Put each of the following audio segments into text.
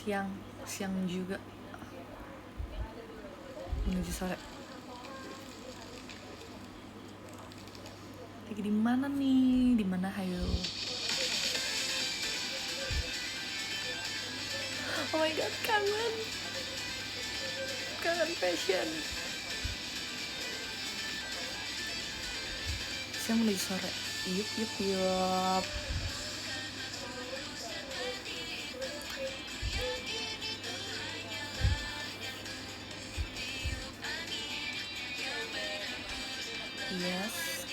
siang juga menuju sore. Lagi di mana nih? Di mana hayo? Oh my god, kangen fashion. Siang menuju sore. Yup. Yes.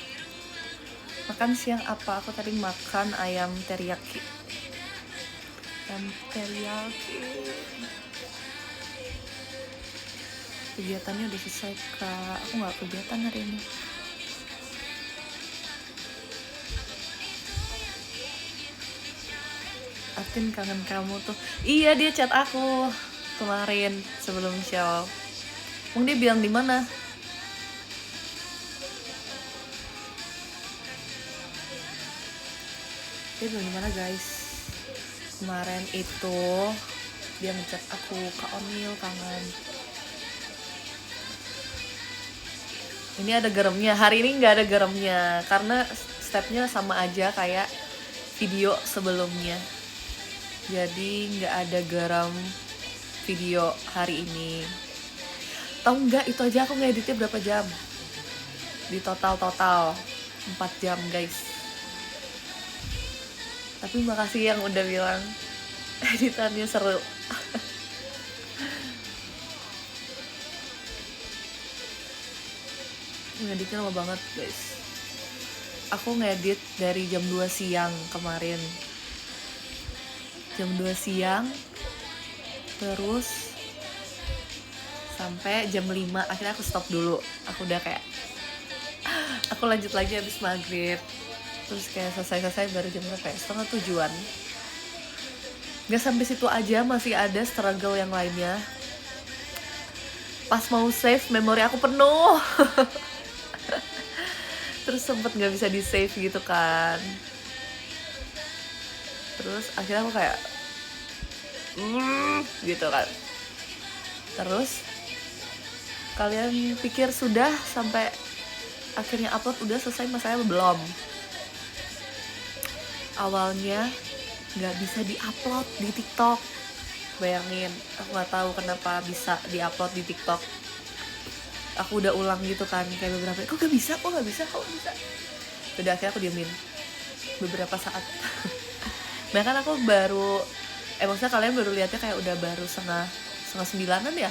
Makan siang apa? Aku tadi makan ayam teriyaki. Kegiatannya udah selesai kak. Aku nggak kegiatan hari ini. Atin kangen kamu tuh. Iya, dia chat aku kemarin sebelum show. Emang dia bilang di mana? Dia bilang di mana guys? Kemarin itu dia ngechat aku, Kak Onil kangen. Ini ada garamnya. Hari ini nggak ada garamnya karena stepnya sama aja kayak video sebelumnya. Jadi nggak ada garam video hari ini. Tahu nggak, itu aja aku ngeditnya berapa jam? Di total 4 jam guys. Tapi makasih yang udah bilang editannya seru. Ngeditnya lama banget guys. Aku ngedit dari jam 2 siang kemarin. Jam 2 siang terus sampai jam 5. Akhirnya aku stop dulu. Aku udah kayak aku lanjut lagi habis maghrib. Terus kayak selesai baru jam berapa ya? 6:30. Gak sampai situ aja, masih ada struggle yang lainnya. Pas mau save, memori aku penuh. Terus sempet gak bisa di save gitu kan. Terus akhirnya aku kayak gitu kan. Terus kalian pikir sudah sampai akhirnya upload udah selesai, masalahnya belum. Awalnya nggak bisa diupload di TikTok. Bayangin, aku nggak tahu kenapa bisa diupload di TikTok. Aku udah ulang gitu kan, kayak beberapa, kok nggak bisa. Udah akhirnya aku diemin beberapa saat. Bahkan aku baru, maksudnya kalian baru lihatnya kayak udah baru setengah 9-an ya,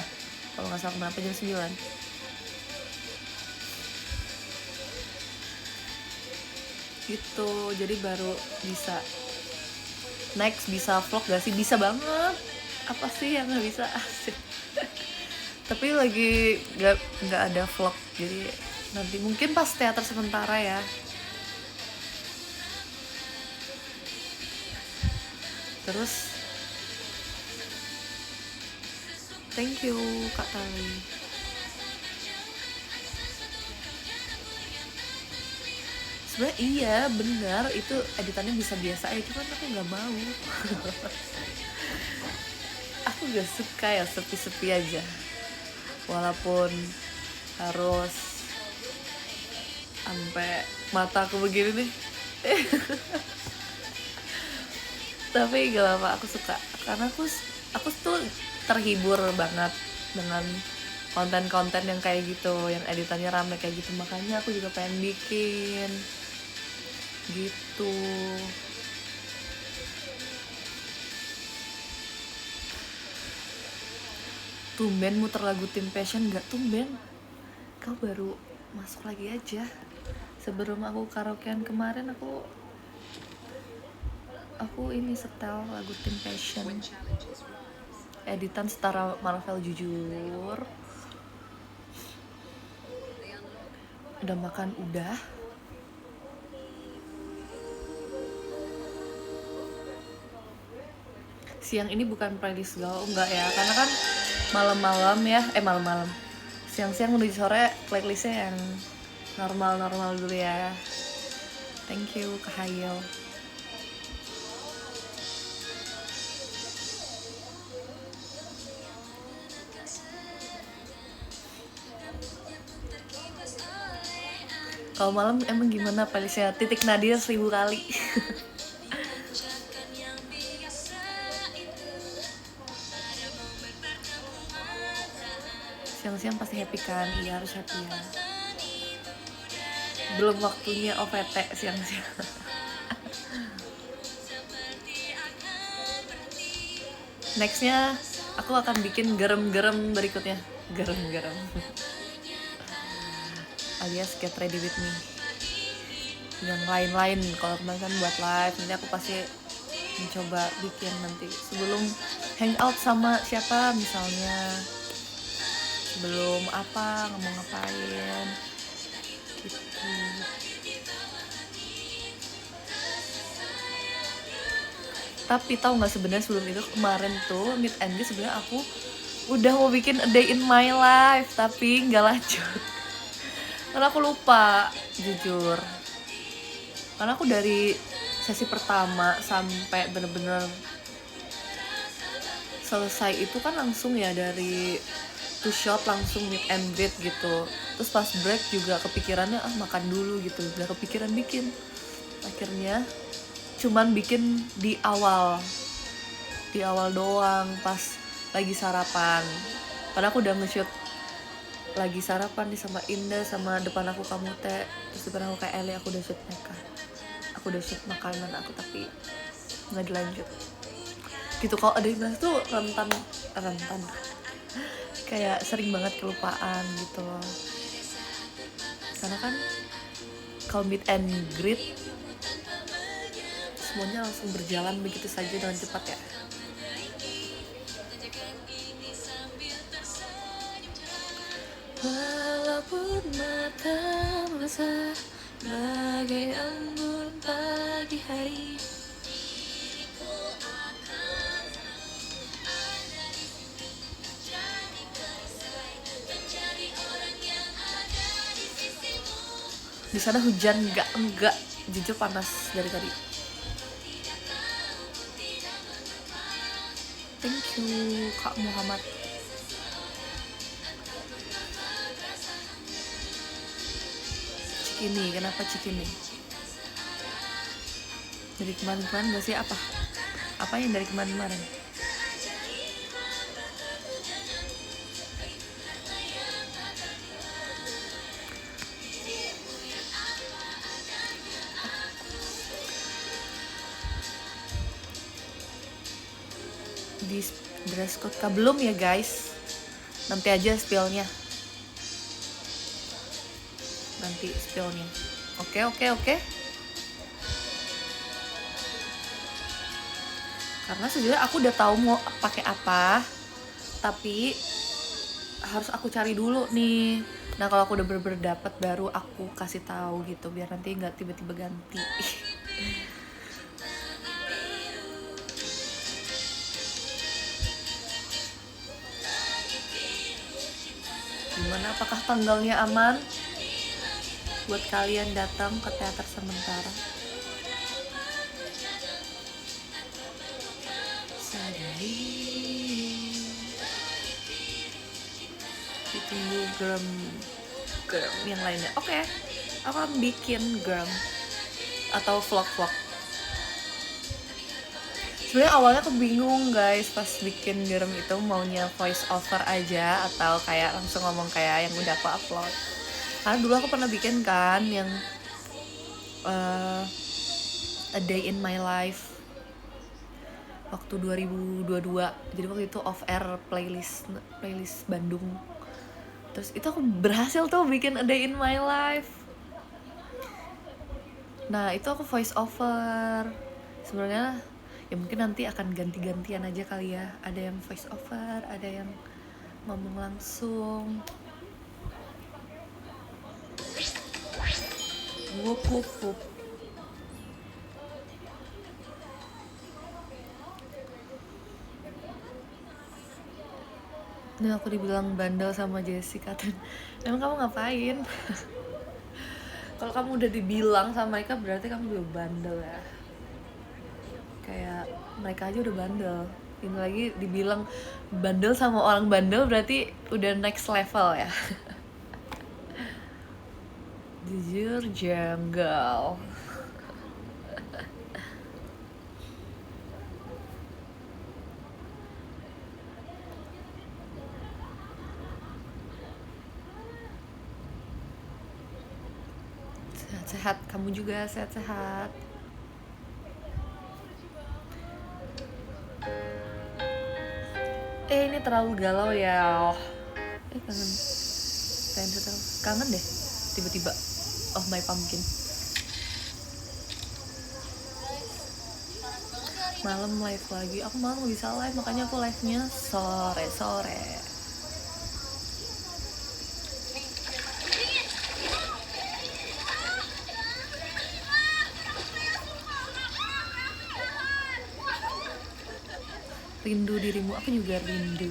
kalau nggak salah. Kenapa jam 9? Gitu, jadi baru bisa next bisa vlog gak sih? Bisa banget. Apa sih yang nggak bisa? Asik. Tapi lagi nggak ada vlog, jadi nanti mungkin pas teater sementara ya. Terus thank you Kak Tali. Sebenarnya iya benar, itu editannya bisa biasa aja, cuman aku nggak mau. Aku gak suka ya sepi-sepi aja, walaupun harus sampai mata aku begini nih. Tapi gak apa-apa, aku suka karena aku tuh terhibur banget dengan konten-konten yang kayak gitu, yang editannya rame kayak gitu. Makanya aku juga pengen bikin gitu. Tumben muter lagu Tim Passion. Gak tumben, kau baru masuk lagi aja. Sebelum aku karaokean kemarin, aku ini setel lagu Tim Passion, editan setara Marvel. Jujur udah makan udah. Siang ini bukan playlist gaul, enggak ya, karena kan malam-malam ya, malam-malam siang-siang menuju sore playlistnya yang normal-normal dulu ya. Thank you Kak Hayel. Kalau malam emang gimana playlistnya? Titik Nadir 1000 kali. Siang-siang pasti happy kan? Iya harus happy ya. Belum waktunya OVT siang-siang. Nextnya aku akan bikin gerem-gerem berikutnya. Gerem-gerem alias get ready with me. Yang lain-lain kalau kemarin kan buat live, nanti aku pasti mencoba bikin nanti sebelum hangout sama siapa misalnya, sebelum apa ngomong ngapain gitu. Tapi tahu nggak sebenarnya sebelum itu kemarin tuh meet and greet sebenarnya aku udah mau bikin a day in my life tapi nggak lanjut karena aku lupa jujur. Karena aku dari sesi pertama sampai bener-bener selesai itu kan langsung ya, dari two shot langsung meet and greet gitu. Terus pas break juga kepikirannya makan dulu gitu, gak kepikiran bikin. Akhirnya cuman bikin di awal doang pas lagi sarapan. Padahal aku udah nge-shoot lagi sarapan nih sama Indah, sama depan aku kamu teh, terus depan aku kayak Eli, aku udah shoot mereka, aku udah shoot makanan aku tapi nggak dilanjut gitu. Kalau ada yang bilang tuh rentan kayak sering banget kelupaan gitu loh. Karena kan kalau meet and greet semuanya langsung berjalan begitu saja dengan cepat ya. Walaupun mata basah bagai embun pagi hari, di sana hujan enggak jujur panas dari tadi. Thank you Kak Muhammad. Cikini, kenapa Cikini? Dari kemarin-kemarin gak sih apa yang dari kemarin-kemarin? Di dress code kah? Belum ya guys, nanti aja spillnya, nanti spillnya. Oke. Karena sejujurnya aku udah tahu mau pakai apa, tapi harus aku cari dulu nih. Nah kalau aku udah bener-bener dapet baru aku kasih tahu gitu, biar nanti nggak tiba-tiba ganti. Gimana, apakah tanggalnya aman buat kalian datang ke teater sementara? Ditunggu gram yang lainnya. Oke. Aku akan bikin gram atau vlog. Sebenarnya awalnya aku bingung guys pas bikin gram itu maunya voice over aja atau kayak langsung ngomong kayak yang udah aku upload. Karena dulu aku pernah bikin kan yang a day in my life waktu 2022. Jadi waktu itu off air playlist Bandung. Terus itu aku berhasil tuh bikin a day in my life. Nah itu aku voice over. Sebenarnya ya mungkin nanti akan ganti-gantian aja kali ya. Ada yang voice over, ada yang ngomong langsung. Wup. Nah aku dibilang bandel sama Jessica tuh. Emang kamu ngapain? Kalau kamu udah dibilang sama mereka berarti kamu juga bandel ya. Kayak mereka aja udah bandel, ini lagi dibilang bandel sama orang bandel berarti udah next level ya. Jujur janggal. Sehat-sehat, kamu juga sehat-sehat. Ini terlalu galau ya. Kangen deh tiba-tiba. Oh my pumpkin. Malam live lagi. Aku malam gak bisa live, makanya aku live-nya sore-sore. Rindu dirimu, aku juga rindu.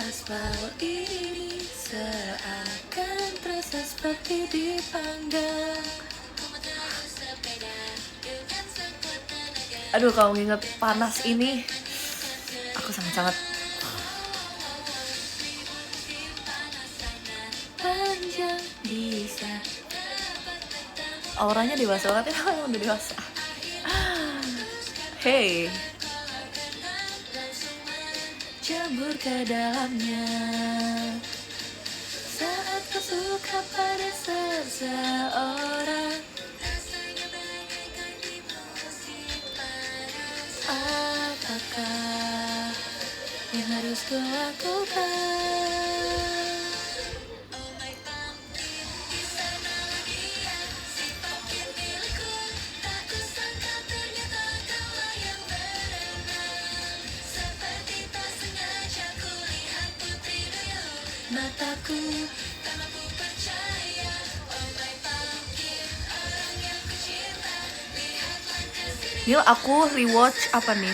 Aspal ini seakan terasa seperti dipanggang. Aduh, kalau nginget panas ini, aku sangat-sangat panjang bisa. Auranya dewasa banget ya, emang udah dewasa. Hey, jambur ke dalamnya saat kau suka pada seseorang. Apakah yang harus ku lakukan? Mataku tak mampu percaya. Oh my pumpkin, orang yang ku cinta. Lihatlah kesini. Yuk aku rewatch apa nih?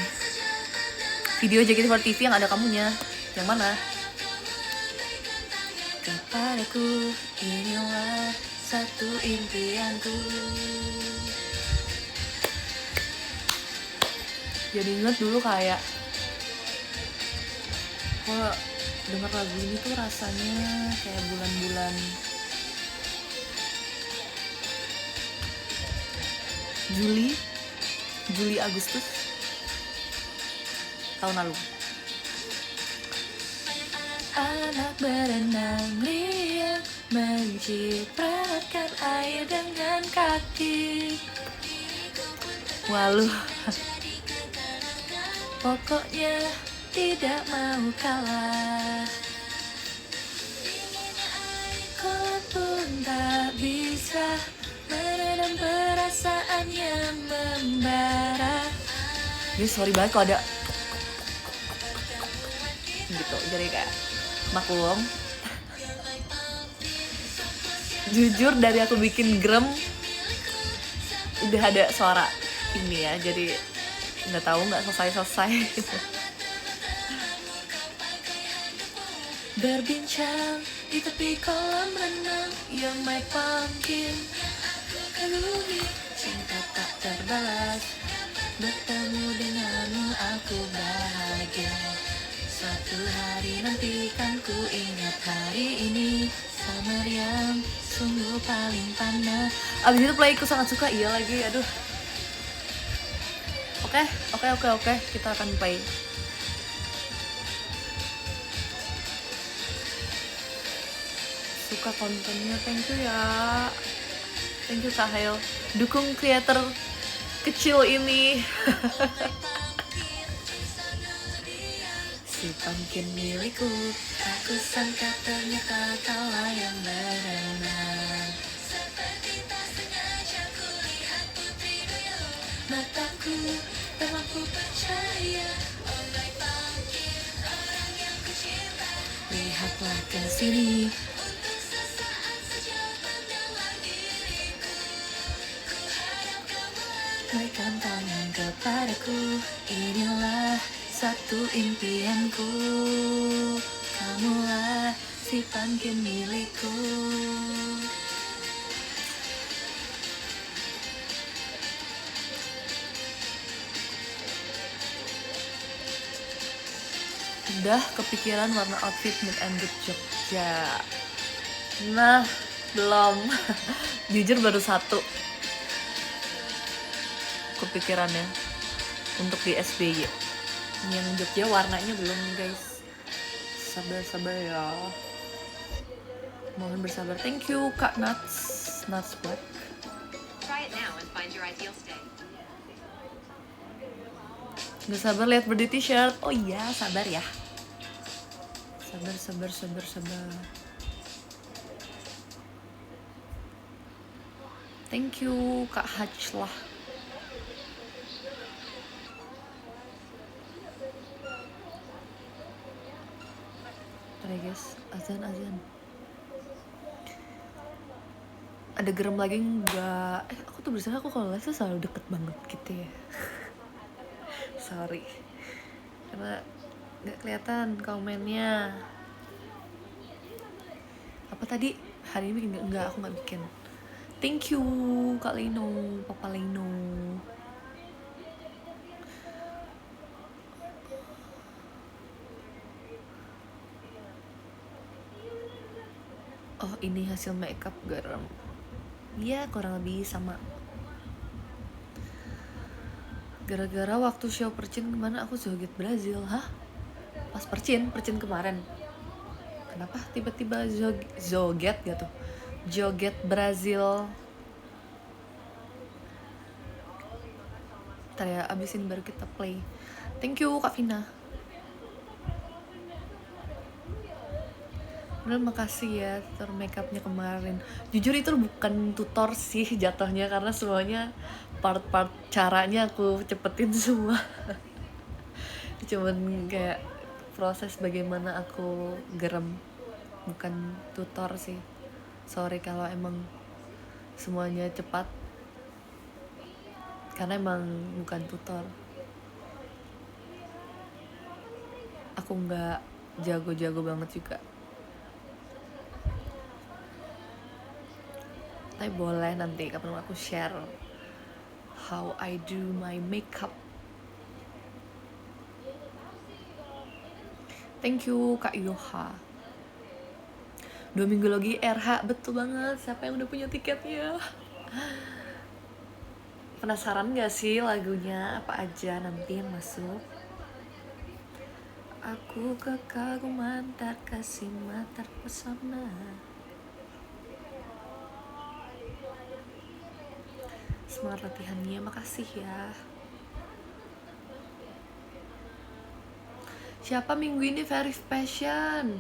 Video JKT48 yang ada kamunya. Yang mana? Kepadaku inilah satu impianku. Jadi inget dulu kayak kok dengar lagu ini tuh rasanya kayak bulan-bulan Juli Agustus tahun lalu. Anak berenang riang mencipratkan air dengan kaki. Waluh. Pokoknya tidak mau kalah. Kolam pun tak bisa meredam perasaan yang membara. Ini sorry banget kalau ada gitu, jadi kayak maklum. Jujur dari aku bikin grem udah ada suara ini ya, jadi nggak tahu nggak selesai berbincang di tepi kolam renang. You're my pumpkin, kagumi cinta tak terbalas. Bertemu denganmu aku bahagia. Suatu hari nanti kan ku ingat hari ini. Summer yang sungguh paling panas. Abis itu playku sangat suka, iya lagi, aduh. Oke, kita akan play. Suka kontennya, thank you ya. Thank you Kak Hail. Dukung creator kecil ini. Si pumpkin milikku, aku sangka ternyata kaulah yang berenang. Seperti tak sengaja ku lihat putri duyung. Mataku tak mampu percaya. Oh my pumpkin, orang yang ku cinta. Lihatlah ke sini. Berikan tangan kepadaku, inilah satu impianku. Kamulah si pangkin milikku. Udah kepikiran warna outfit Meet and Greet Jogja? Nah, belum. Jujur baru satu kepikirannya untuk di SBY. Yang Jogja warnanya belum, guys. Sabar-sabar ya. Mohon bersabar. Thank you Kak Nuts Black. Try it now and find your ideal state. Gak sabar lihat berdiri t-shirt. Oh iya, sabar ya. Sabar. Thank you Kak Haj lah. Bentar ya guys, azan. Ada gerem lagi enggak? Aku tuh berusaha aku kalau live tuh selalu deket banget gitu ya. Sorry. Karena nggak kelihatan komennya. Apa tadi? Hari ini bikin enggak, aku nggak bikin. Thank you Kak Lino, Papa Lino. Oh ini hasil makeup garam. Iya kurang lebih sama. Gara-gara waktu show Percin kemana aku joget Brazil. Hah? Pas Percin kemarin. Kenapa tiba-tiba joget gitu? Joget Brazil. Ntar ya, abisin baru kita play. Thank you Kak Vina. Bener, makasih ya tutor makeupnya kemarin. Jujur itu bukan tutor sih jatuhnya, karena semuanya part-part caranya aku cepetin semua. Cuman kayak proses bagaimana aku gerem, bukan tutor sih. Sorry kalau emang semuanya cepat, karena emang bukan tutor. Aku nggak jago-jago banget juga. Tapi boleh nanti kapan aku share how I do my makeup. Thank you Kak Yoha. 2 minggu lagi RH, betul banget. Siapa yang udah punya tiketnya? Penasaran gak sih lagunya apa aja nanti yang masuk? Aku kekaguman terkesima terpesona. Semangat latihannya, makasih ya. Siapa minggu ini very fashion?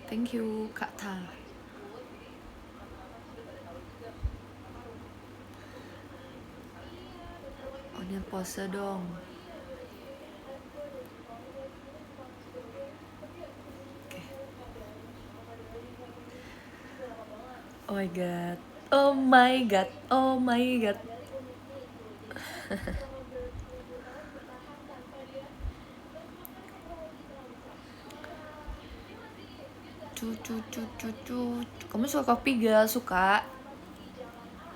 Thank you Kak Ta. Onion pose dong. Oh my god. Oh my god. Oh my god. Kamu suka kopi gak? Suka.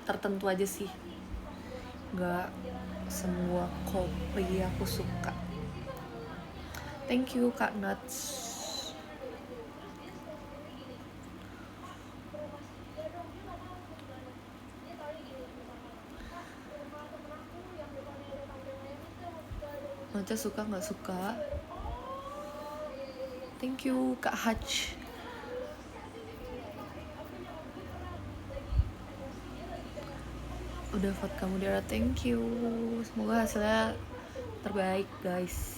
Tertentu aja sih. Gak semua kopi aku suka. Thank you Kak Nuts. Maca suka nggak suka? Thank you Kak Haj. Udah vote kamu Dara, thank you. Semoga hasilnya terbaik guys.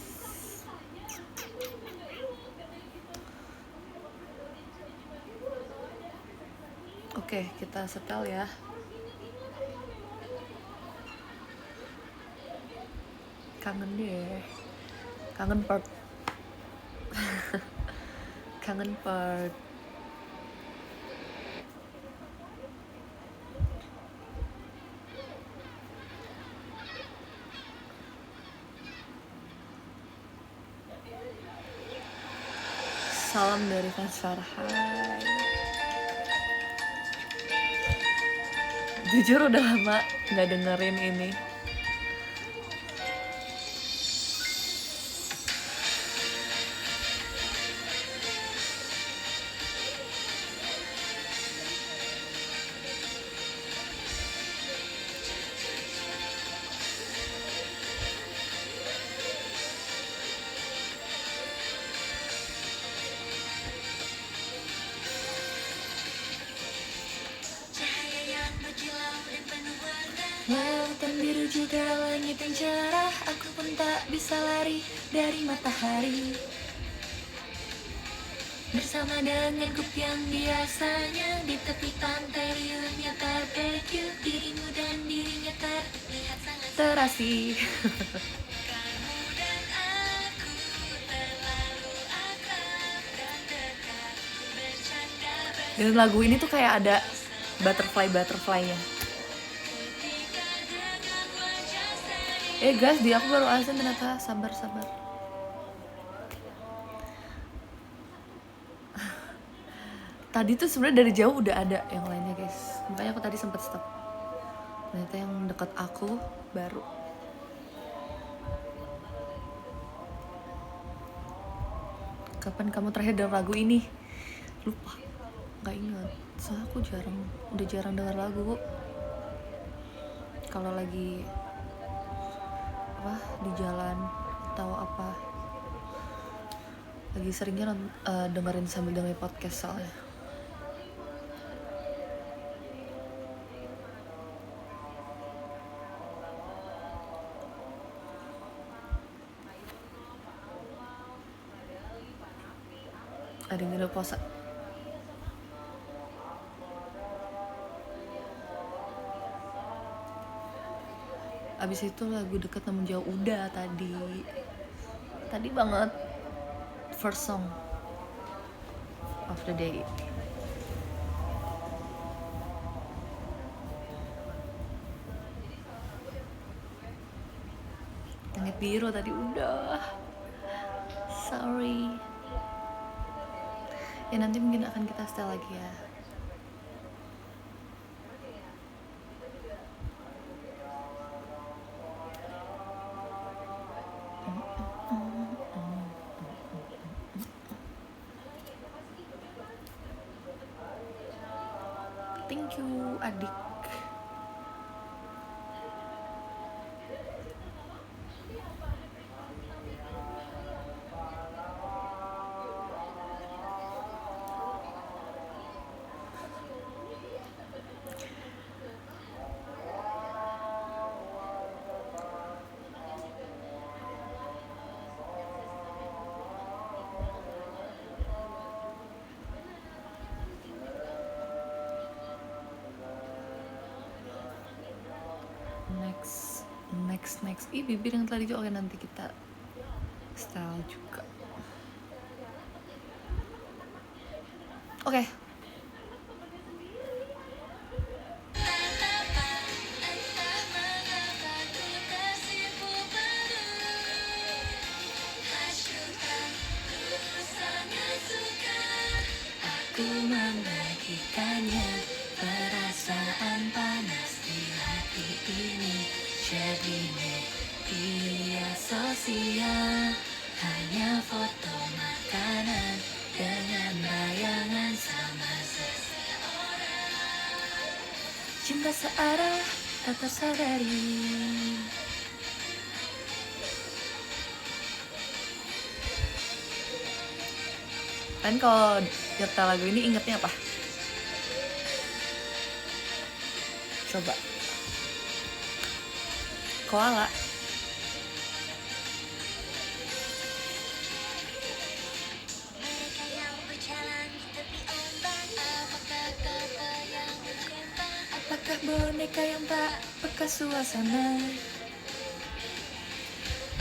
Oke, kita setel ya. Kangen deh. Kangen part. Kangen part. Salam dari fans Farhai. Jujur udah lama nggak dengerin ini. Lautan biru juga langit yang cerah, aku pun tak bisa lari dari matahari. Bersama dengan grup yang biasanya di tepi pantai riuhnya terbeku, dirimu dan dirinya terlihat sangat terasih. Kamu dan aku terlalu akrab dan dekat, bercanda dan lagu ini tuh kayak ada butterfly-nya. Guys, aku baru azan ternyata, sabar. Tadi tuh sebenarnya dari jauh udah ada yang lainnya guys, makanya aku tadi sempet stop. Ternyata yang deket aku baru. Kapan kamu terakhir dengar lagu ini? Lupa, nggak ingat. Soalnya aku udah jarang dengar lagu. Kalau lagi di jalan atau apa, lagi seringnya dengerin sambil dengerin podcast soalnya. Ada yang puasa. Abis itu lagu Dekat Namun Jauh udah tadi banget, first song of the day. Langit biru tadi udah, sorry. Ya nanti mungkin akan kita setel lagi ya. Thank you adik. Next. Bibir yang tadi juga nanti kita style juga. Oke. Aku membagikannya, perasaan panas di hati ini. Jadi media sosial hanya foto makanan dengan bayangan sama seseorang. Cinta searah tak tersadari. Kan kalau nyetel lagu ini ingetnya apa? Coba. Koala. Mereka yang berjalan di tepi ombak, apakah kata yang berkembang? Apakah boneka yang tak peka suasana?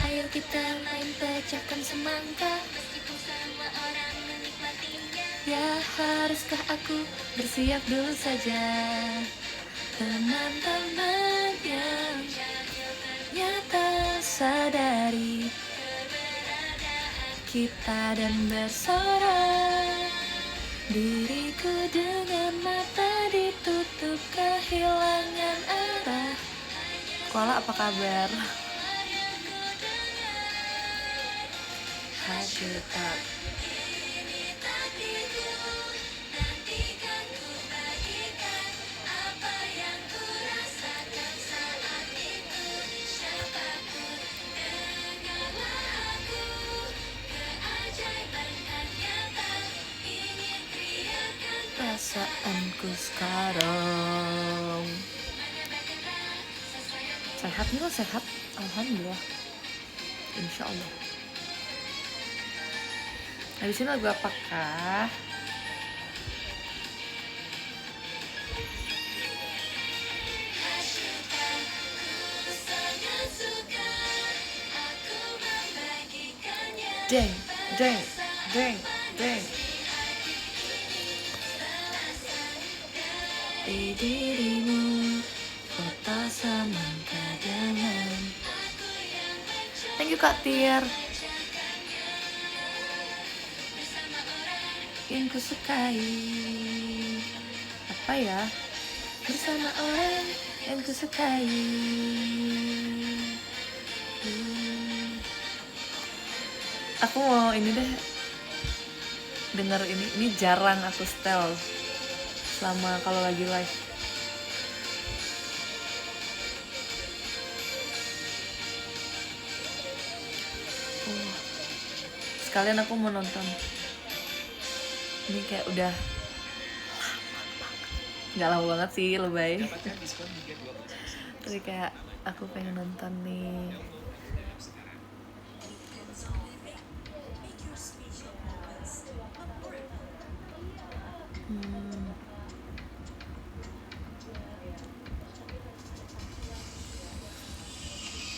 Ayo kita main pecahkan semangka, meskipun semua orang menikmati Ya haruskah aku bersiap dulu saja? Teman-teman yang nyata sadari kita dan bersorak. Diriku dengan mata ditutup kehilangan arah. Koala apa kabar? Hakikat. Perasaanku sekarang sehat nih, lo sehat? Alhamdulillah, insya Allah. Habis ini lagu apakah? Deng, deng, deng, deng. Di dirimu kota semangka dengan. Thank you Kak Tier. Yang kusukai apa ya? Bersama orang yang kusukai. Aku mau ini deh, denger ini jarang aku setel selama kalau lagi live. Sekalian aku mau nonton. Ini kayak udah lama banget. Nggak lama banget sih, lebay. Tapi kayak aku pengen nonton nih.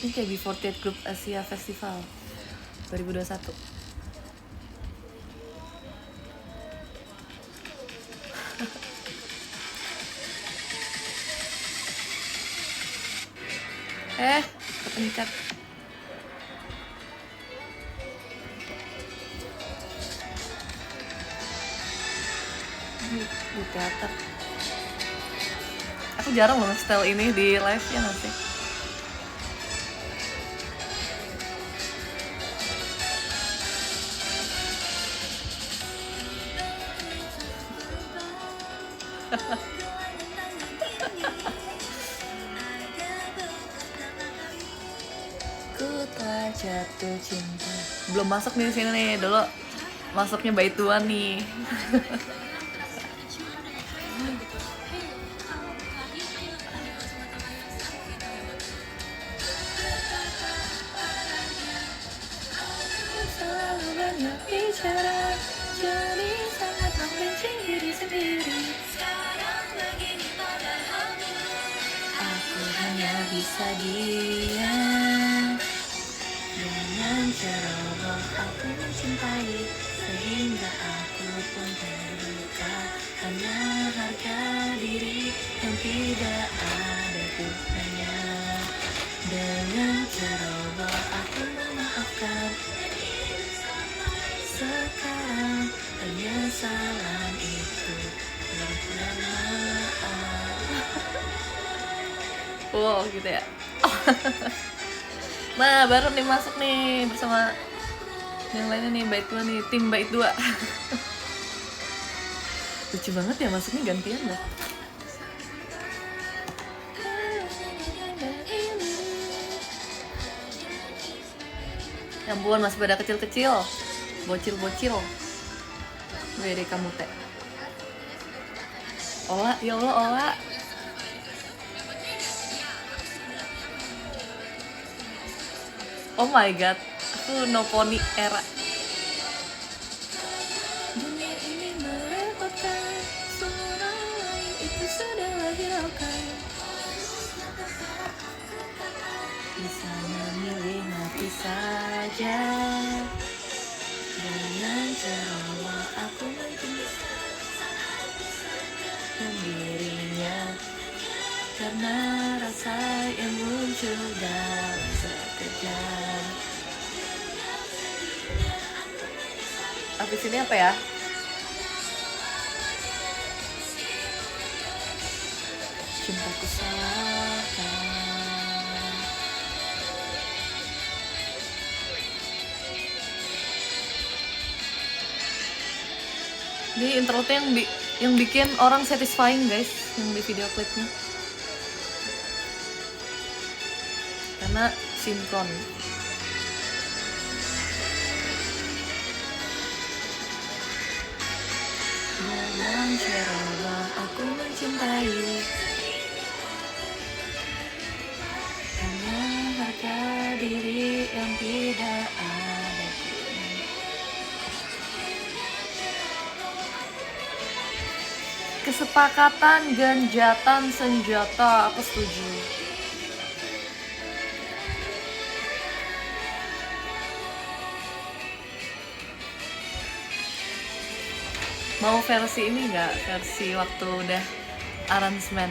Ini kayak B48 Group Asia Festival 2021. Kepencet. Di teater. Aku jarang banget style ini di live ya nggak sih? Ku telah jatuh cinta. Belum masuk nih di sini nih, dulu masuknya Bait Dua nih. Selalu banyak bicara, jadi sangat membenci diri sendiri. Aku hanya bisa diam. Dengan ceroboh aku mencintai, sehingga aku pun terluka. Hanya harga diri yang tidak ada gunanya. Dengan ceroboh aku memaafkan. Sekarang penyesalan itu berlama. Wow gitu ya. Nah baru nih masuk nih bersama yang lainnya nih, Bait Dua nih, tim Bait Dua. Lucu banget ya masuknya gantian dah. Ya ampun, masih pada kecil-kecil, bocil-bocil. Wede kamu teh. Ola, ya Allah Ola. Oh my god, aku no pony era. Dunia ini merepotkan, suara lain itu sudah hiraukan. Bisa memilih mati saja. Dengan ceroboh aku mencintai. Di sini apa ya? Cintaku salahkan. Ini intro-nya yang bikin orang satisfying guys, yang di video klipnya. Karena sinkron. Dalam cerewah aku mencintai, hanya harga diri yang tidak ada. Kesepakatan genjatan senjata, aku setuju. Mau versi ini nggak? Versi waktu udah aransemen.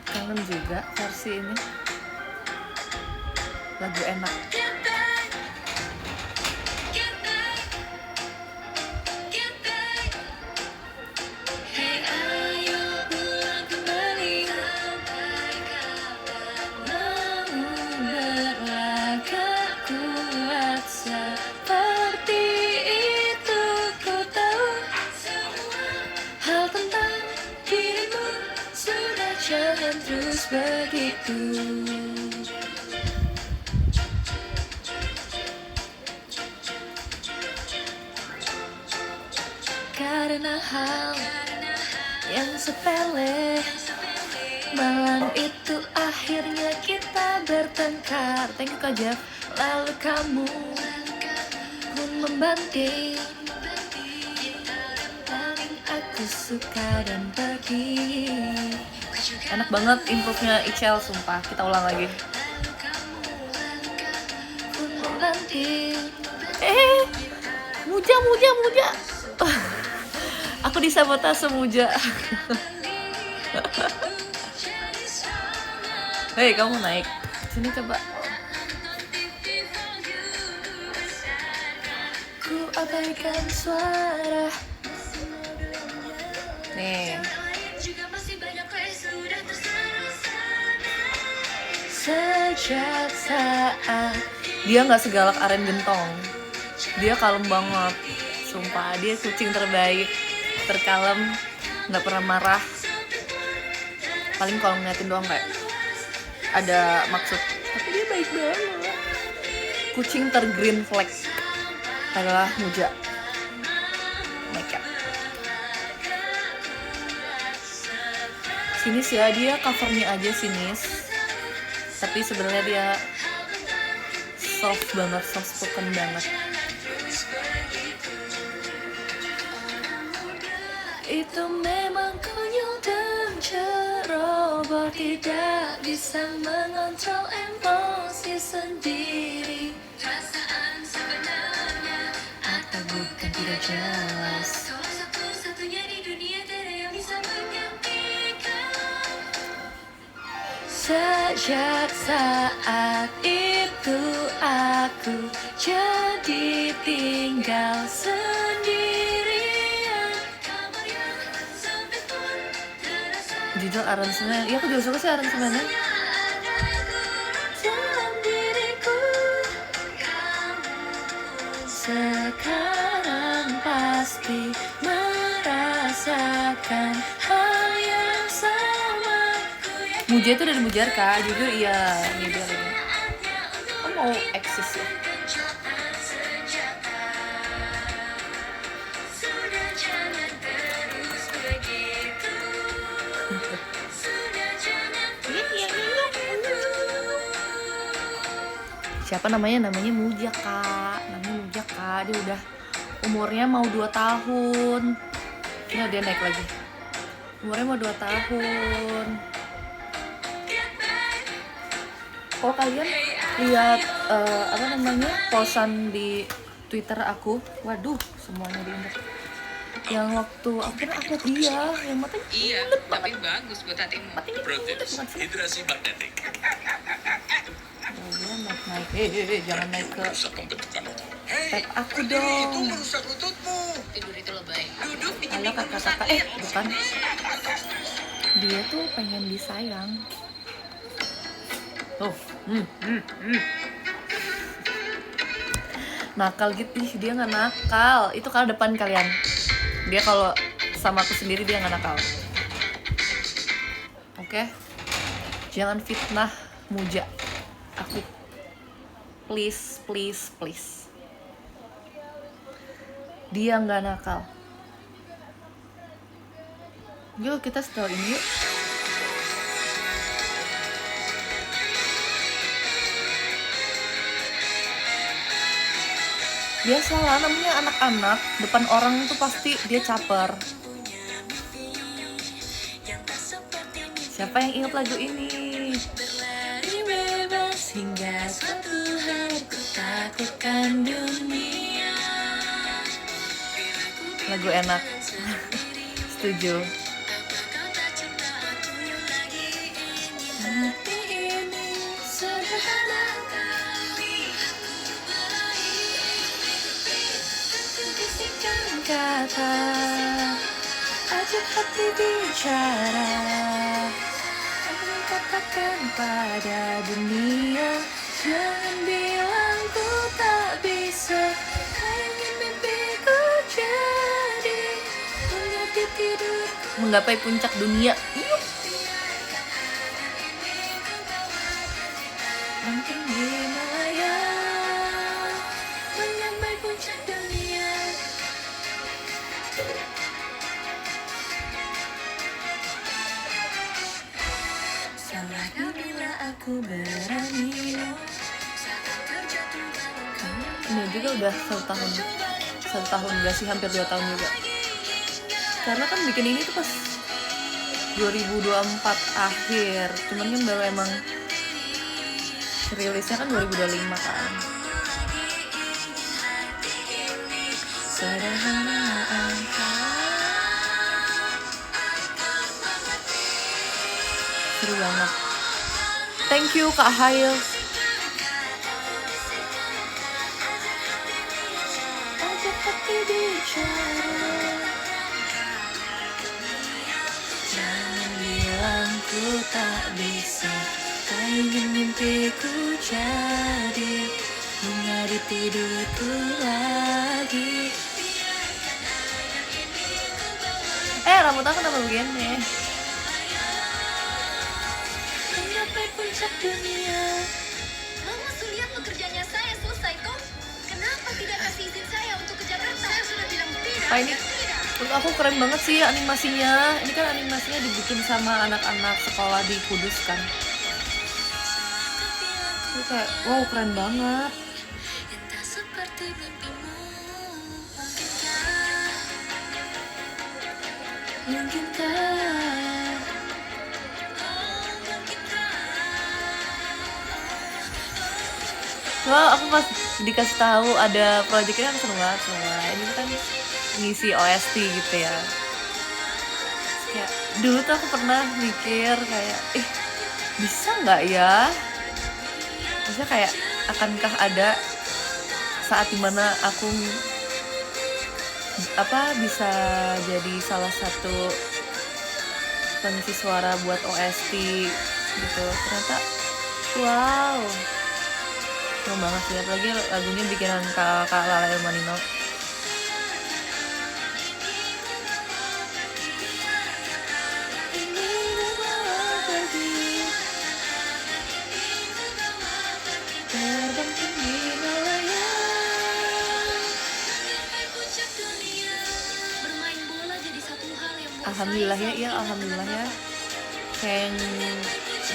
Kangen juga versi ini. Lagu enak. Jangan terus begitu. Karena hal yang sepele, malam itu akhirnya kita bertengkar. Thank you Kak Jeff. Lalu kamu pun membanting, paling aku suka dan pergi. Enak banget improve-nya Ichel, sumpah. Kita ulang lagi. Muja. Aku disabotase Muja. Hei, kamu naik. Sini coba. Ku abaikan suara. Nih. Sejak saat dia nggak segalak Aren Gentong, dia kalem banget, sumpah. Dia kucing terbaik, terkalem, nggak pernah marah. Paling kalau ngeliatin doang kayak ada maksud, tapi dia baik banget. Kucing tergreen flag adalah Muja. Makeup. Sinis ya, dia covernya aja sinis. Tapi sebenarnya dia soft banget, soft spoken banget. Itu memang konyol dan ceroboh, tidak bisa mengontrol emosi sendiri. Perasaan sebenarnya atau bukan tidak jelas. Kau satu-satunya di dunia, tiada yang bisa menggantikan. Sejak saat itu aku jadi tinggal sendirian. Judul aransemen, iya aku juga suka sih aransemennya. Dalam diriku, sekarang pasti merasakan hal yang sama. Muja itu dari Mujarka, jujur iya, ini dia lagi. Kamu mau eksis ya? Siapa namanya? Namanya Mujaka. Namanya Mujaka. Dia udah umurnya mau 2 tahun. Nah, dia naik lagi. Umurnya mau 2 tahun. Kalau kalian lihat posan di Twitter aku, waduh, semuanya diinjak. Yang waktu akhirnya upload dia, yang matanya Iya, bulet tapi banget. bagus buat hatimu. Matanya bulet Proteus, banget sih. hidrasi magnetik. Oh, dia naik. Jangan naik ke Merusak pembentukan otot. tap aku Itu dong. merusak lututmu. Tidur itu lebay. Duduk bikin Halo pinggangmu kakak-kakak, sakit. bukan. Dia tuh pengen disayang. Tuh, nakal gitu. Ih, dia nggak nakal. Itu kalau depan kalian. Dia kalau sama aku sendiri dia nggak nakal. Oke, jangan fitnah Muja. Aku please. Dia nggak nakal. Yuk kita setel ini yuk. Biasalah namanya anak-anak, depan orang tuh pasti dia caper. Siapa yang ingat lagu ini? Berlari bebas hingga suatu hari ku takutkan dunia. Lagu enak. Setuju. Hati ini sederhana kali bisikan kata, ajak hati bicara, aku katakan pada dunia, jangan bilang ku tak bisa, ingin mimpiku jadi mengerti tidur, menggapai puncak dunia. Yuk. Mungkin Himalaya menyamai puncak dunia. Salahnya bila aku berani. Ini juga udah 1 tahun gak sih, hampir 2 tahun juga. Karena kan bikin ini tuh pas 2024 akhir, cuman kan baru emang rilisnya kan 2025 kan. Sederhana engkau. Seru banget. Thank you Kak Hail. Ajak hati bicara, jangan bilang ku tak bisa, kau ingin mimpiku jadi bunga di tidurku lagi. Rambut aku kenapa begini? Mencapai puncak dunia. Mama lihat pekerjaannya saya selesai kok. Kenapa tidak kasih izin saya untuk ke Jakarta? Saya sudah bilang tidak. Pak, ini menurut aku keren banget sih animasinya. Ini kan animasinya dibikin sama anak-anak sekolah di Kudus kan. Ini kayak wow, keren banget. Mungkinkah Wah, aku pas dikasih tahu ada project ini kan seru banget semua. Ini kan ngisi OST gitu ya. Kayak dulu tuh aku pernah mikir kayak, bisa nggak ya? Maksudnya kayak akankah ada saat dimana aku bisa jadi salah satu pengisi suara buat OST gitu. Ternyata wow, keren banget sih, apalagi lagunya bikinan Kak Lala Elmanino. Bermain bola jadi satu hal yang buat Alhamdulillah saya ya, sangat alhamdulillah ya. Kayak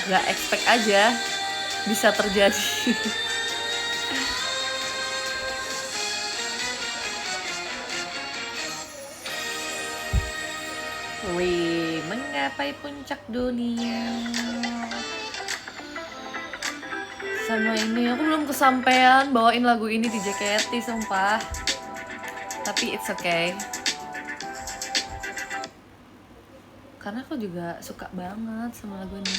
nggak expect aja bisa terjadi. Wih, menggapai puncak dunia. Sama ini, aku belum kesampaian bawain lagu ini di JKT, sumpah. Tapi it's okay. karena aku juga suka banget sama lagu ini.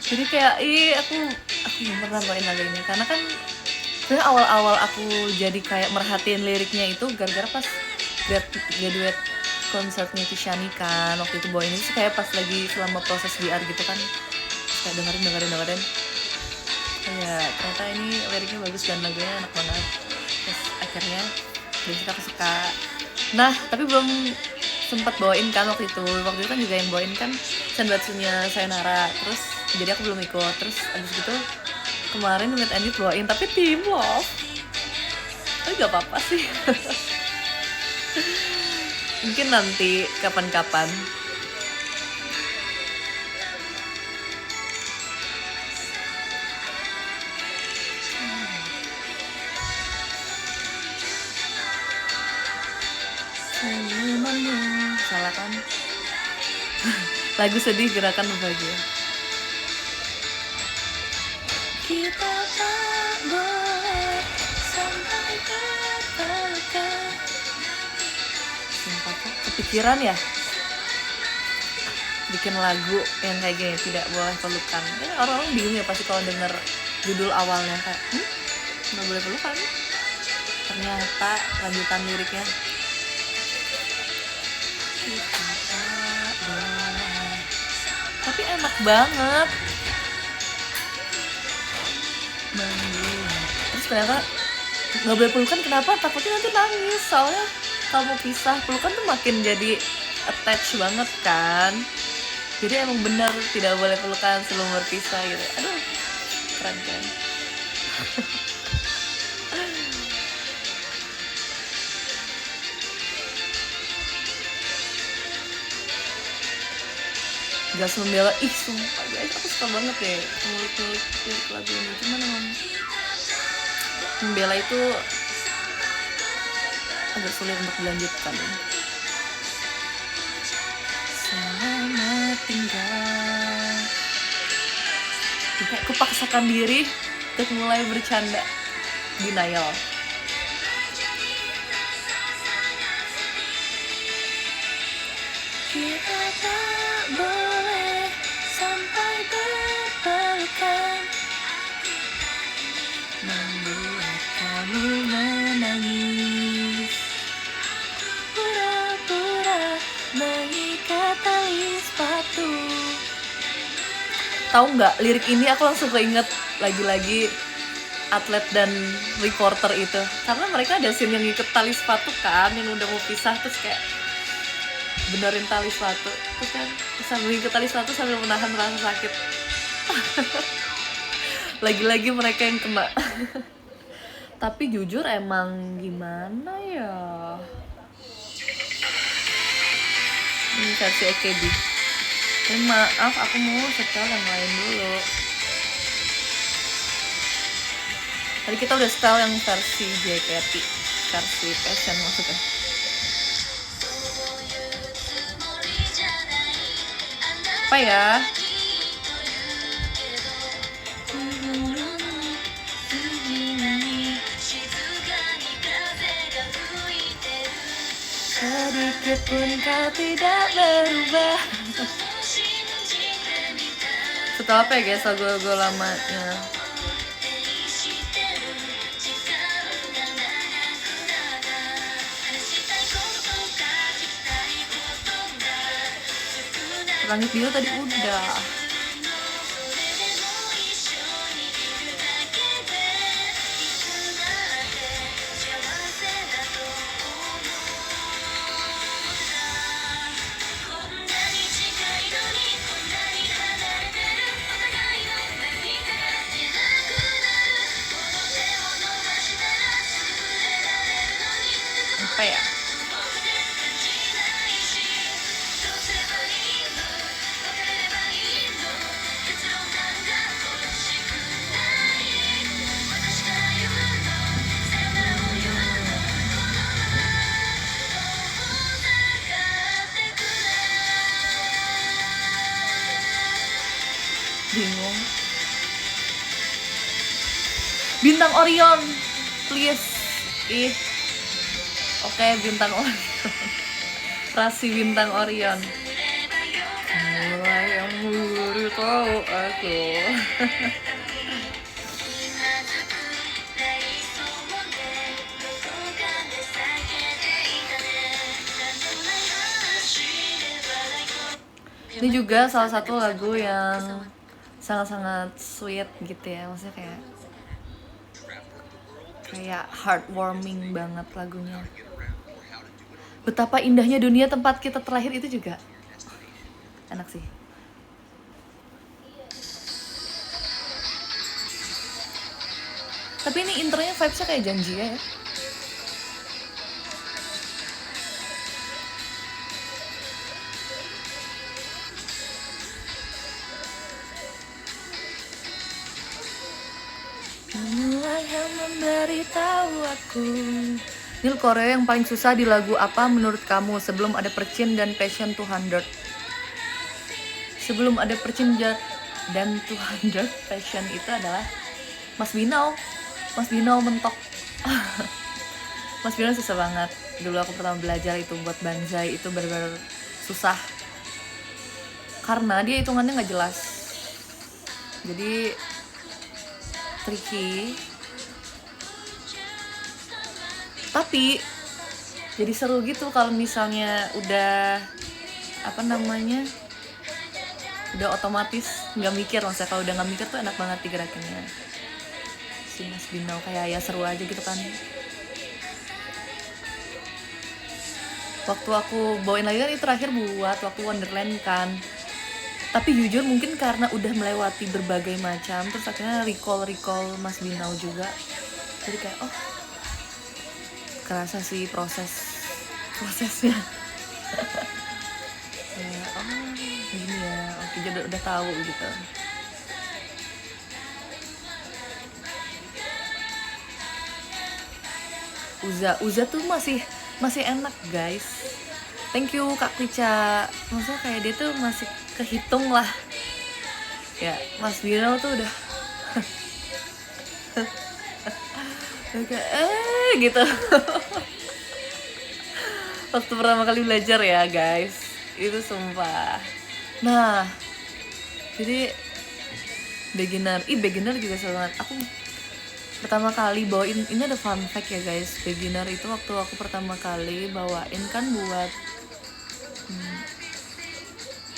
Jadi kayak aku pernah main lagu ini karena kan sebenarnya awal-awal aku jadi kayak merhatiin liriknya itu gara-gara pas graduate konsernya Tishani kan, waktu itu bawain itu kayak pas lagi selama proses DR gitu kan, terus kayak dengerin kayak ternyata ini liriknya bagus dan lagunya enak banget, terus akhirnya dari situ aku suka. Nah tapi belum sempat bawain kan waktu itu kan juga yang bawain kan Senbatsunya Sayonara, terus jadi aku belum ikut. Terus abis gitu kemarin Meet and Greet bawain tapi Team Love, tapi gak apa-apa sih. Mungkin nanti kapan-kapan. Salah kan? Lagu sedih gerakan berbahagia. Kita tak boleh sampai terluka. Sumpah kok kepikiran ya bikin lagu yang kayak gini, tidak boleh pelukan. Orang-orang bingung ya pasti kalau denger judul awalnya kayak nggak boleh pelukan. Ternyata lanjutan liriknya tapi enak banget. Terus ternyata nggak boleh pelukan, kenapa? Takutnya nanti nangis, soalnya kalau mau pisah pelukan tuh makin jadi attach banget kan. Jadi emang benar tidak boleh pelukan sebelum berpisah gitu. Aduh keren. Gas Membela, sumpah guys, aku suka banget deh ngulik-ngulik lagu ini. Cuman emang Membela itu agak sulit untuk dilanjutkan. Selamat tinggal. Kayak kupaksakan diri untuk mulai bercanda. Denial. Kita tak boleh sampai berpelukan, membuat kamu menangis, pura-pura mengikat tali sepatu. Tahu nggak, lirik ini aku langsung keinget lagi-lagi atlet dan reporter itu, karena mereka ada scene yang ngikat tali sepatu kan, yang udah mau pisah terus kayak benerin tali sepatu, terus kan sambil ngikat tali sepatu sambil menahan rasa sakit. Lagi-lagi mereka yang kena. Tapi jujur emang gimana ya, ini versi AKB. Maaf, aku mau setel yang lain dulu. Tadi kita udah setel yang versi JKT, versi Passion maksudnya. Apa ya? Sedikit pun kau tidak berubah. Setelah apa ya guys lagu-lagu lamanya? Langit biru tadi udah. Apa ya? bingung. Bintang Orion, please. Ih, oke, bintang Orion. Rasi bintang Orion. Mulai yang tahu aku. Ini juga salah satu lagu yang sangat-sangat sweet gitu ya, maksudnya kayak heartwarming banget lagunya. Betapa indahnya dunia tempat kita terlahir itu juga enak sih. Tapi ini intronya vibesnya kayak janji ya. Mulai yang memberitahu aku. Ini Korea yang paling susah di lagu apa menurut kamu sebelum ada Percin dan Passion 200? Sebelum ada Percin dan 200 Passion itu adalah Mas Binau. Mas Binau mentok. Mas Binau susah banget. Dulu aku pertama belajar itu buat banzai itu benar-benar susah. Karena dia hitungannya nggak jelas. Jadi tricky. Tapi jadi seru gitu kalau misalnya udah udah otomatis nggak mikir. Maksudnya kalau udah nggak mikir tuh enak banget digerakinnya. Si Mas Binau kayak ya seru aja gitu kan. Waktu aku bawain lagi kan itu terakhir buat waktu Wonderland kan. Tapi jujur mungkin karena udah melewati berbagai macam, terus akhirnya recall Mas Binau juga. Jadi kayak kerasa sih prosesnya. Kayak gini ya, oke jadi udah tahu gitu. Uza tuh masih enak guys. Thank you Kak Pica. Maksudnya kayak dia tuh masih kehitung lah. Ya Mas Binau tuh udah kayak gitu. Waktu pertama kali belajar ya guys, itu sumpah. Nah jadi beginner juga seru banget. Aku pertama kali bawain, ini ada fun fact ya guys, beginner itu waktu aku pertama kali bawain kan buat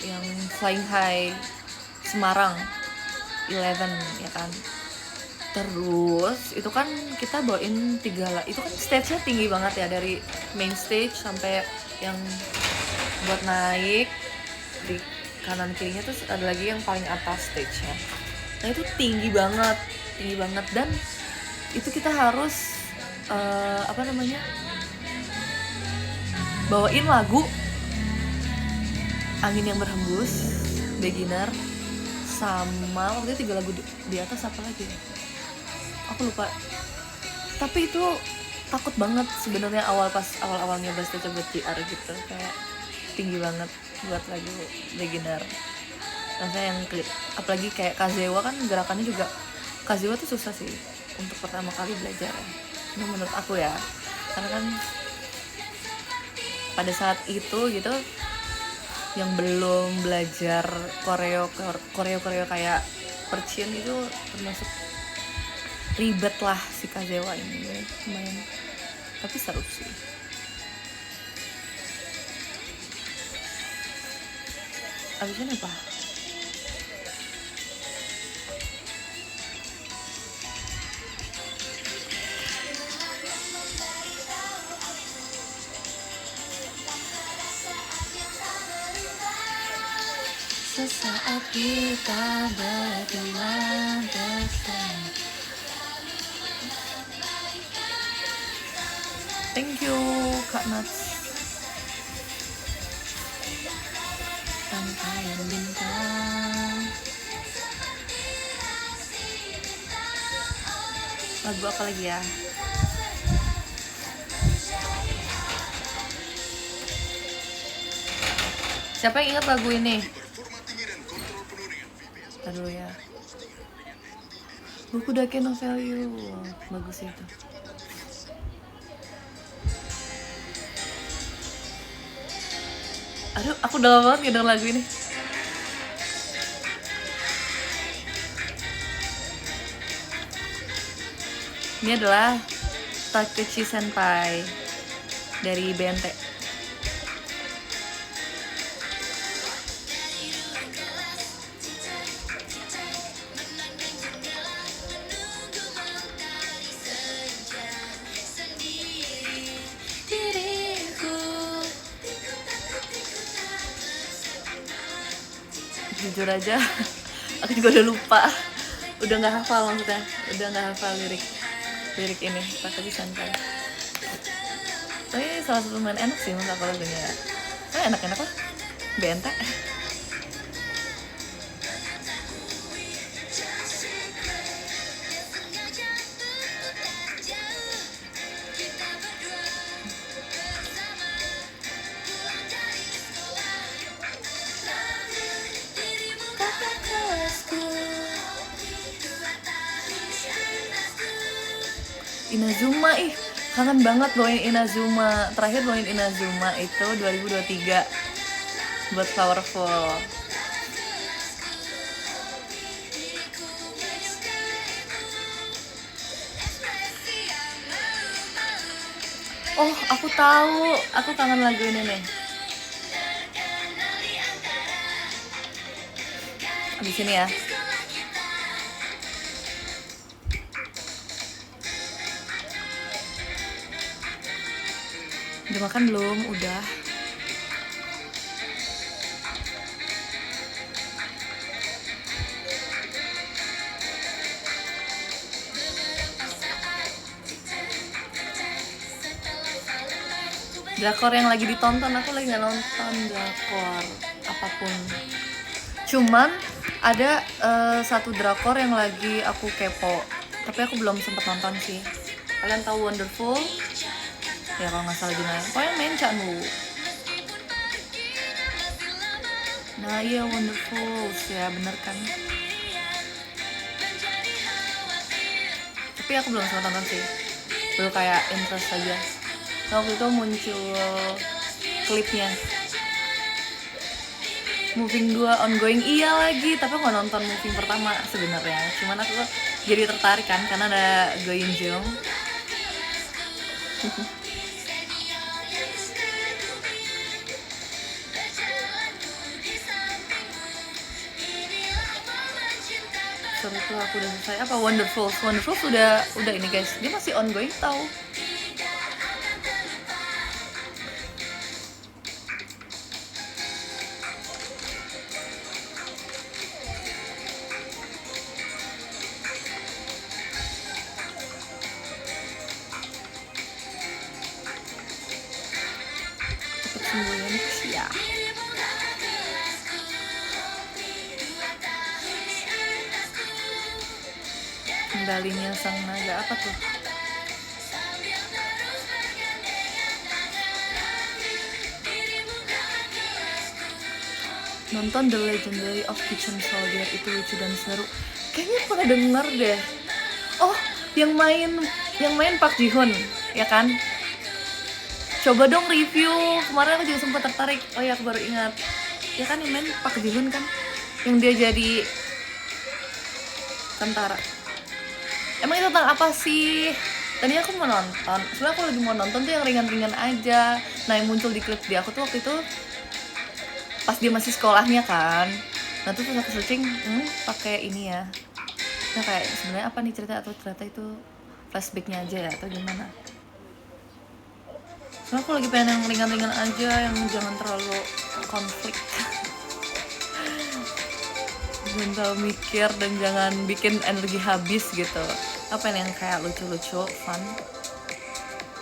yang Flying High Semarang 11 ya kan. Terus itu kan kita bawain 3 lah, itu kan stage-nya tinggi banget ya, dari main stage sampai yang buat naik di kanan kirinya, terus ada lagi yang paling atas stage-nya. Nah itu tinggi banget dan itu kita harus bawain lagu Angin yang Berhembus, beginner, sama waktu itu 3 lagu di atas apa lagi ya? Aku lupa. Tapi itu takut banget sebenarnya awalnya bahas coba GR gitu, kayak tinggi banget buat lagu beginner. Rasanya yang apalagi kayak Kazewa kan gerakannya juga, Kazewa tuh susah sih untuk pertama kali belajar ya. Ini menurut aku ya, karena kan pada saat itu gitu yang belum belajar koreo kayak Percin itu termasuk ribet lah si Kazewa ini, lumayan, tapi seru sih. Abisnya apa? Sesaat kita berdua bersama. Thank you Kak Nats. Rangkaian bintang. Lagu apa lagi ya? Siapa yang ingat lagu ini? Aduh ya, buku Dake Novel You bagus itu. Aduh, aku udah lama banget ngedenger lagu ini. Ini adalah Takeshi Senpai dari BNT. Jujur aja, aku juga udah lupa, udah nggak hafal maksudnya, udah nggak hafal lirik ini Takeshi Senpai. Tapi salah satu main enak sih menurut aku lagunya. Enak-enak lah, BNT. Inazuma, ih kangen banget bawain Inazuma. Terakhir bawain Inazuma itu 2023 buat Powerful. Oh, aku tahu, aku kangen lagu ini nih. Di sini ya. Udah makan belum? Udah. Drakor yang lagi ditonton, aku lagi nggak nonton drakor apapun. Cuman ada satu drakor yang lagi aku kepo, tapi aku belum sempet nonton sih. Kalian tahu Wonderful? Ya kalau nggak salah judulnya. Pokoknya main Chanwoo. Nah iya Wonderful, ya bener kan. Tapi aku belum sempat nonton sih, baru kayak interest aja. Nah, waktu itu muncul klipnya Moving 2 ongoing, iya lagi. Tapi aku nggak nonton Moving pertama sebenarnya. Cuman aku jadi tertarik kan karena ada Go Eun Jung. Setelah itu aku udah selesai apa Wonderful sudah ini guys, dia masih ongoing tau. Cepet sembuh ya Nix ya. Kembalinya sang naga apa tuh? Nonton The Legendary of Kitchen Soldier, itu lucu dan seru. Kayaknya pernah denger deh. Oh, yang main Park Ji Hoon, ya kan? Coba dong review. Kemarin aku juga sempat tertarik. Oh ya, aku baru ingat. Ya kan yang main Park Ji Hoon kan? Yang dia jadi tentara. Emang itu tentang apa sih? Tadi aku mau nonton. Sebenarnya aku lagi mau nonton tuh yang ringan-ringan aja. Nah, yang muncul di klip di aku tuh waktu itu pas dia masih sekolahnya kan. Nah, tuh pas aku searching, pakai ini ya. Nah, kayak sebenarnya apa nih cerita, atau ternyata itu flashbacknya aja ya atau gimana? Soalnya aku lagi pengen yang ringan-ringan aja, yang jangan terlalu konflik. Jangan terlalu mikir dan jangan bikin energi habis gitu. Apa yang kayak lucu-lucu, fun,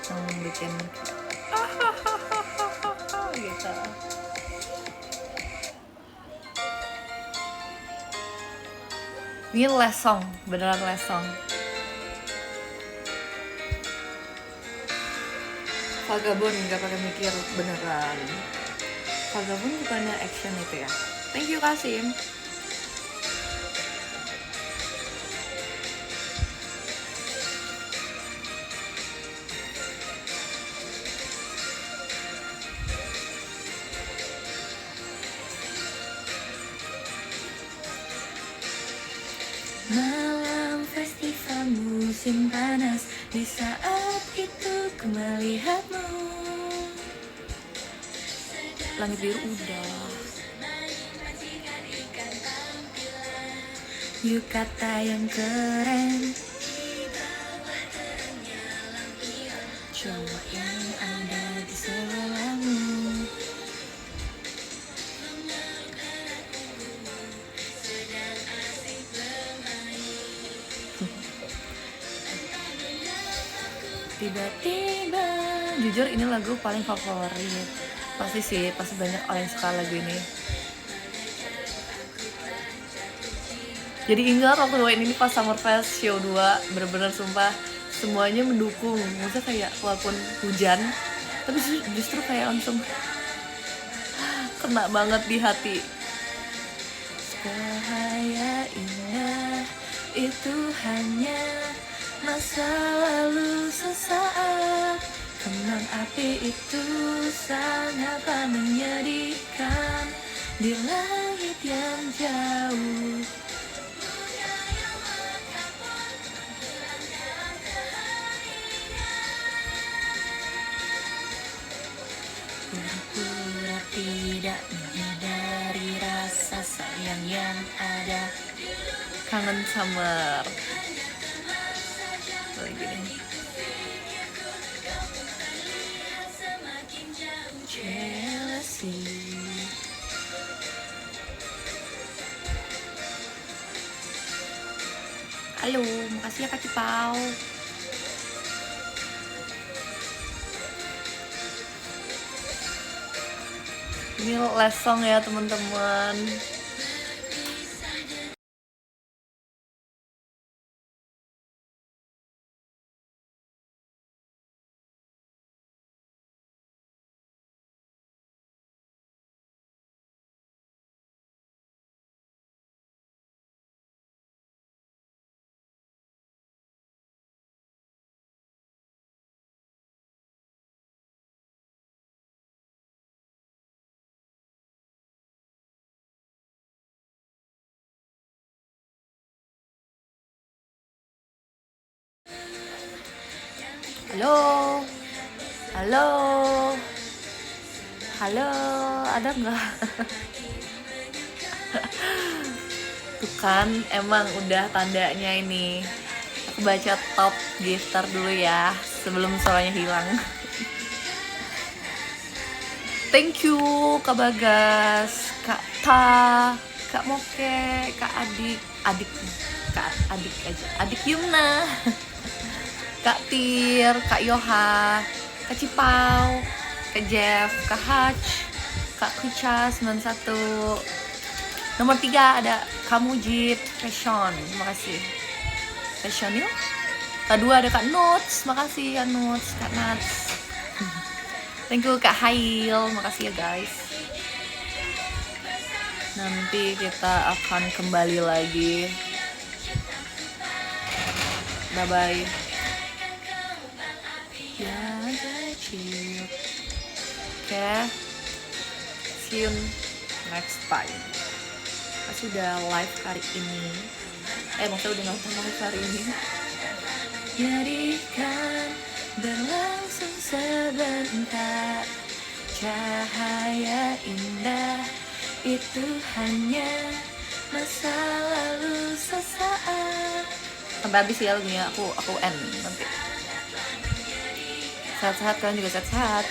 yang bikin gitu. Ini lesong, beneran lesong. Vagabond nggak pakai mikir, beneran. Vagabond bukannya action itu ya? Thank you Kasim. Malam festival musim panas, di saat itu ku melihatmu. Langit biru udah. Yuk kata yang keren, cuma yang ada di sebelahmu. Tiba-tiba, jujur ini lagu paling favorit. Pasti sih, pasti banyak orang yang suka lagu ini. Jadi ingat waktu bawain ini pas Summer Fest Show 2, bener-bener sumpah semuanya mendukung. Maksudnya kayak walaupun hujan, tapi justru kayak langsung kena banget di hati. Cahaya indah itu hanya masa lalu sesaat. Kembang api itu sangatlah menyedihkan di langit yang jauh. Pura-pura tidak menyadari rasa sayang yang ada. Kangen summer. Lagi gini. Jealousy. Halo, makasih ya Kak Cipau. Ini last song ya teman-teman. Halo, halo, halo, ada nggak? Tuh kan, emang udah tandanya ini. Aku baca top gifter dulu ya, sebelum suaranya hilang. Thank you, Kak Bagas, Kak Ta, Kak Moke, Kak Adik, Kak Adik aja, Adik Yumna, Kak Tir, Kak Yoha, Kak Cipau, Kak Jeff, Kak Hach, Kak Kucha 91. Nomor 3 ada Kak Mujib, Fashion, terima kasih. Fashion yuk. Kak 2 ada Kak Nuts, makasih Kak Nuts, Kak Nuts. Thank you Kak Hail, makasih ya guys. Nanti kita akan kembali lagi. Bye bye. Ya, kecil. Oke. See you next time. Masih udah live hari ini. Maksudnya udah nonton live hari ini. Jadikan berlangsung sebentar. Cahaya indah itu hanya masa lalu sesaat. Sampai habis ya lagunya, aku end nanti. Sehat-sehat, kalian juga sehat-sehat.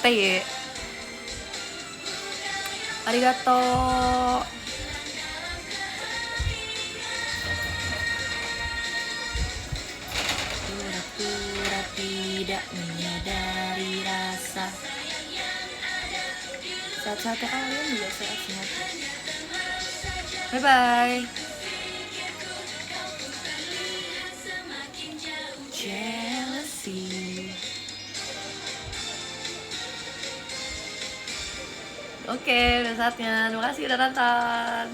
Teye. Arigato. Pura-pura tidak menyadari rasa. Sehat-sehat ya kalian juga sehat-sehat. Bye-bye. Jealousy. Oke, udah saatnya. Terima kasih udah nonton.